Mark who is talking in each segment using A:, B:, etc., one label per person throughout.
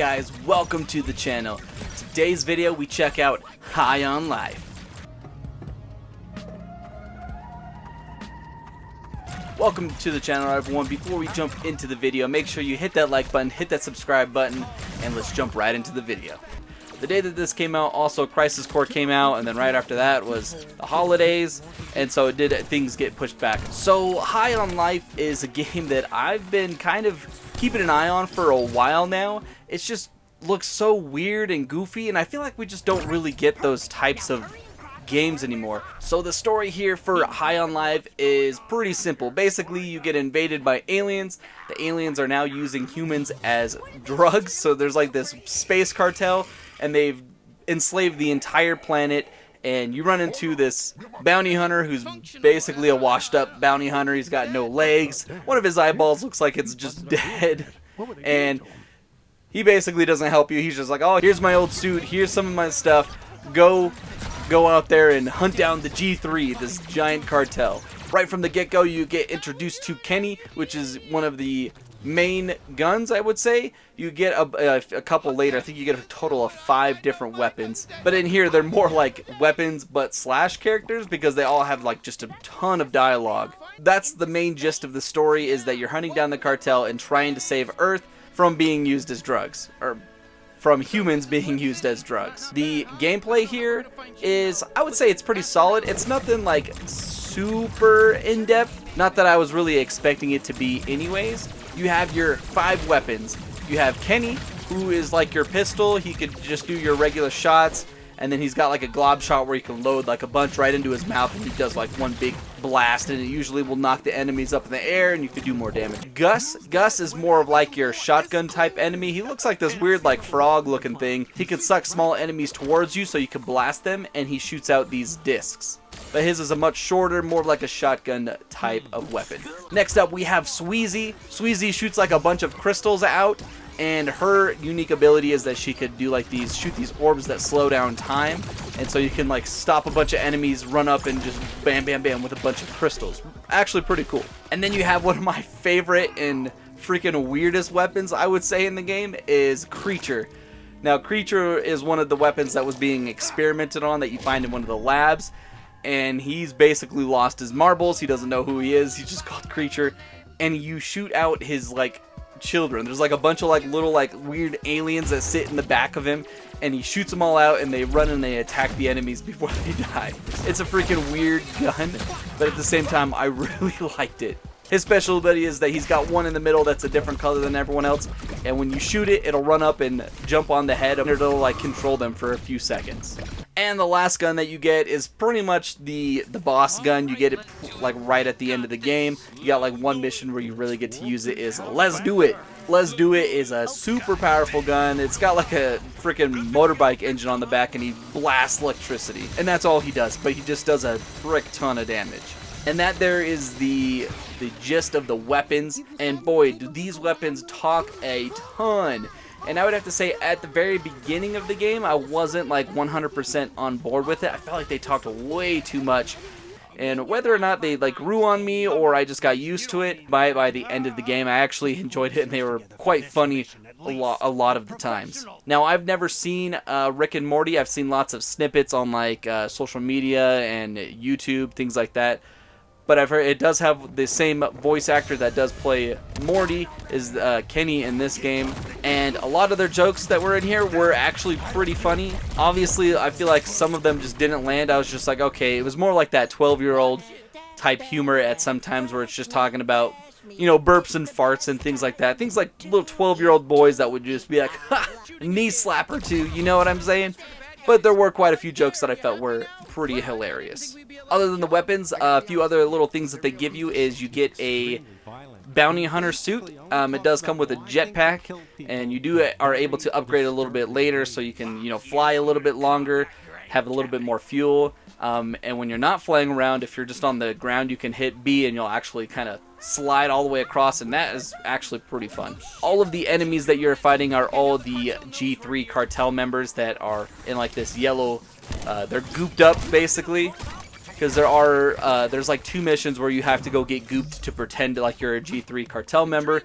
A: guys, welcome to the channel. Today's video we check out High on Life. Welcome to the channel everyone. Before we jump into the video, make sure you hit that like button, hit that subscribe button, and let's jump right into the video. The day that this came out, also Crisis Core came out, and then right after that was the holidays, and so things get pushed back. So High on Life is a game that I've been kind of keeping an eye on for a while now. It just looks so weird and goofy, and I feel like we just don't really get those types of games anymore. So the story here for High on Life is pretty simple. Basically, you get invaded by aliens. The aliens are now using humans as drugs, so there's like this space cartel, and they've enslaved the entire planet, and you run into this bounty hunter who's basically a washed up bounty hunter. He's got no legs. One of his eyeballs looks like it's just dead, and he basically doesn't help you. He's just like, oh, here's my old suit, here's some of my stuff, go out there and hunt down the G3, this giant cartel. Right from the get-go, you get introduced to Kenny, which is one of the main guns, I would say. You get a couple later. I think you get a total of 5 different weapons, but in here they're more like weapons but slash characters because they all have like just a ton of dialogue. That's the main gist of the story, is that you're hunting down the cartel and trying to save Earth from being used as drugs, or from humans being used as drugs. The gameplay here is, I would say it's pretty solid. It's nothing like super in-depth, not that I was really expecting it to be anyways. You have your 5 weapons. You have Kenny, who is like your pistol. He could just do your regular shots, and then he's got like a glob shot where he can load like a bunch right into his mouth, and he does like one big blast, and it usually will knock the enemies up in the air, and you could do more damage. Gus is more of like your shotgun type enemy. He looks like this weird like frog looking thing. He can suck small enemies towards you so you can blast them, and he shoots out these discs. But his is a much shorter, more like a shotgun type of weapon. Next up we have Sweezy. Sweezy shoots like a bunch of crystals out, and her unique ability is that she could do like shoot these orbs that slow down time, and so you can like stop a bunch of enemies, run up, and just bam bam bam with a bunch of crystals. Actually pretty cool. And then you have one of my favorite and freaking weirdest weapons, I would say, in the game, is Creature. Now Creature is one of the weapons that was being experimented on that you find in one of the labs, and he's basically lost his marbles. He doesn't know who he is. He's just called Creature, and you shoot out his like children. There's like a bunch of like little like weird aliens that sit in the back of him, and he shoots them all out, and they run and they attack the enemies before they die. It's a freaking weird gun, but at the same time I really liked it. His special ability is that he's got one in the middle that's a different color than everyone else, and when you shoot it, it'll run up and jump on the head, and it'll like control them for a few seconds. And the last gun that you get is pretty much the boss gun. You get it like right at the end of the game. You got like one mission where you really get to use it, is Let's Do It. Let's Do It is a super powerful gun. It's got like a freaking motorbike engine on the back, and he blasts electricity. And that's all he does, but he just does a frick ton of damage. And that there is the gist of the weapons, and boy, do these weapons talk a ton. And I would have to say, at the very beginning of the game, I wasn't like 100% on board with it. I felt like they talked way too much, and whether or not they like grew on me or I just got used to it, by the end of the game I actually enjoyed it, and they were quite funny a lot of the times. Now, I've never seen Rick and Morty. I've seen lots of snippets on like social media and YouTube, things like that. But I've heard it does have the same voice actor that does play Morty is Kenny in this game, and a lot of their jokes that were in here were actually pretty funny. Obviously, I feel like some of them just didn't land. I was just like, okay, it was more like that 12-year-old type humor at some times where it's just talking about, you know, burps and farts and things like that. Things like little 12-year-old boys that would just be like, ha, knee slapper too, you know what I'm saying? But there were quite a few jokes that I felt were pretty hilarious. Other than the weapons, a few other little things that they give you is you get a bounty hunter suit. It does come with a jetpack, and you are able to upgrade a little bit later, so you can, you know, fly a little bit longer, have a little bit more fuel. And when you're not flying around, if you're just on the ground, you can hit B and you'll actually kind of slide all the way across, and that is actually pretty fun. All of the enemies that you're fighting are all the G3 cartel members that are in like this yellow, they're gooped up basically. because there's like 2 missions where you have to go get gooped to pretend like you're a G3 cartel member,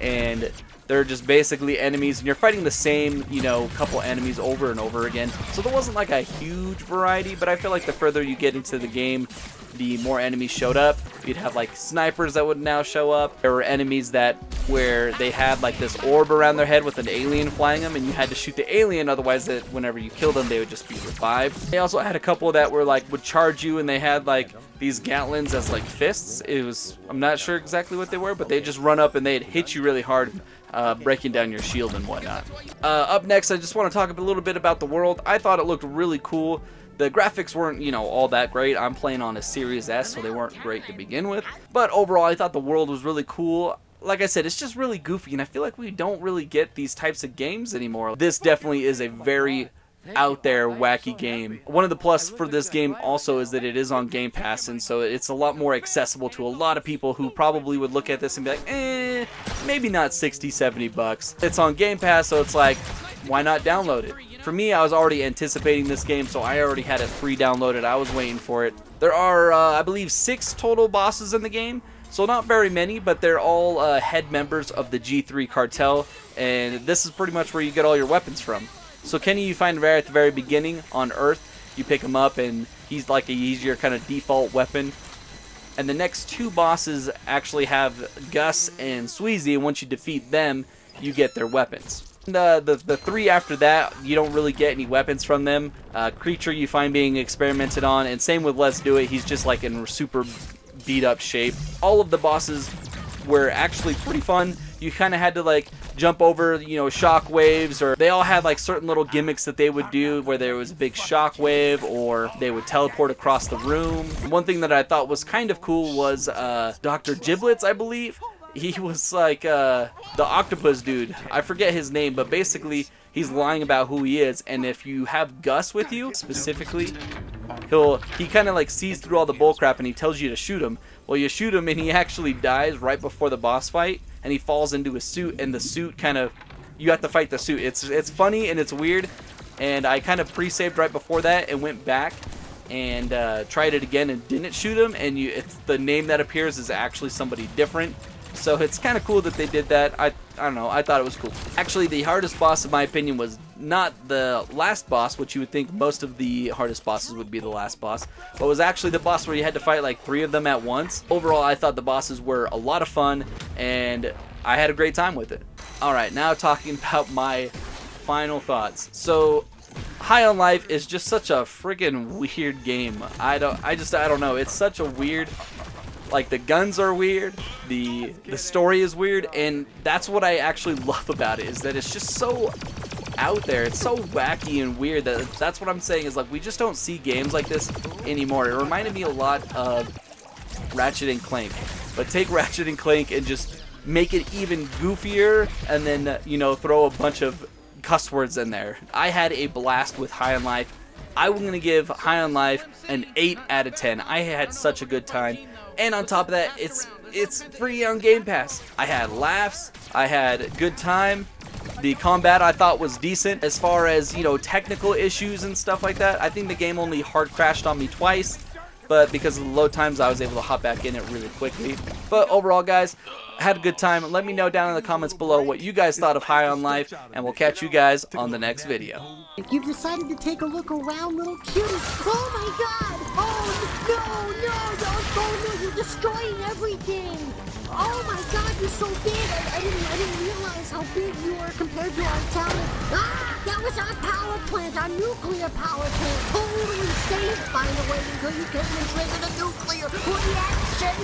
A: and they're just basically enemies, and you're fighting the same, you know, couple enemies over and over again. So there wasn't like a huge variety, but I feel like the further you get into the game, the more enemies showed up. You'd have like snipers that would now show up. There were enemies that where they had like this orb around their head with an alien flying them, and you had to shoot the alien, otherwise that whenever you killed them they would just be revived. They also had a couple that were like would charge you, and they had like these gatlins as like fists. I'm not sure exactly what they were, but they just run up and they'd hit you really hard, breaking down your shield and whatnot. Up next, I just want to talk a little bit about the world. I thought it looked really cool. The graphics weren't, you know, all that great. I'm playing on a Series S, so they weren't great to begin with. But overall, I thought the world was really cool. Like I said, it's just really goofy, and I feel like we don't really get these types of games anymore. This definitely is a very out there wacky game. One of the plus for this game also is that it is on Game Pass, and so it's a lot more accessible to a lot of people who probably would look at this and be like, maybe not $60-70. It's on Game Pass, so it's like, why not download it? For me, I was already anticipating this game, so I already had it pre-downloaded. I was waiting for it. There are, I believe, 6 total bosses in the game, so not very many, but they're all head members of the G3 cartel, and this is pretty much where you get all your weapons from. So Kenny, you find right at the very beginning on Earth. You pick him up, and he's your kind of default weapon. And the next 2 bosses actually have Gus and Sweezy, and once you defeat them, you get their weapons. The 3 after that, you don't really get any weapons from them. Creature you find being experimented on, and same with Let's Do It. He's just like in super beat up shape. All of the bosses were actually pretty fun. You kind of had to like jump over, you know, shock waves, or they all had like certain little gimmicks that they would do where there was a big shock wave, or they would teleport across the room. One thing that I thought was kind of cool was Dr. Giblets, I believe. He was like the octopus dude. I forget his name, but basically he's lying about who he is, and if you have Gus with you specifically, he kind of like sees through all the bullcrap and he tells you to shoot him. Well, you shoot him and he actually dies right before the boss fight, and he falls into a suit, and the suit you have to fight the suit. It's funny and it's weird, and I kind of pre-saved right before that and went back and tried it again and didn't shoot him, and it's the name that appears is actually somebody different. So it's kind of cool that they did that. I don't know, I thought it was cool. Actually, the hardest boss in my opinion was not the last boss, which you would think most of the hardest bosses would be the last boss, but was actually the boss where you had to fight like 3 of them at once. Overall, I thought the bosses were a lot of fun, and I had a great time with it. Alright, now talking about my final thoughts. So, High on Life is just such a friggin' weird game. I don't know, it's such a weird... Like, the guns are weird, the story is weird, and that's what I actually love about it, is that it's just so out there. It's so wacky and weird that's what I'm saying, is like we just don't see games like this anymore. It reminded me a lot of Ratchet and Clank, but take Ratchet and Clank and just make it even goofier, and then, you know, throw a bunch of cuss words in there. I had a blast with High on Life. I'm going to give High on Life an 8 out of 10. I had such a good time. And on top of that, it's free on Game Pass. I had laughs, I had a good time. The combat I thought was decent. As far as, you know, technical issues and stuff like that, I think the game only hard crashed on me twice, but because of the load times, I was able to hop back in it really quickly. But overall, guys, I had a good time. Let me know down in the comments below what you guys thought of High on Life, and we'll catch you guys on the next video.
B: If you've decided to take a look around, little cutie, oh my god! Oh, no, you're destroying everything! Oh my god, you're so big! I didn't realize how big you were compared to our town. Ah, that was our power plant, our nuclear power plant! Totally safe, by the way, until you came and triggered a nuclear reaction!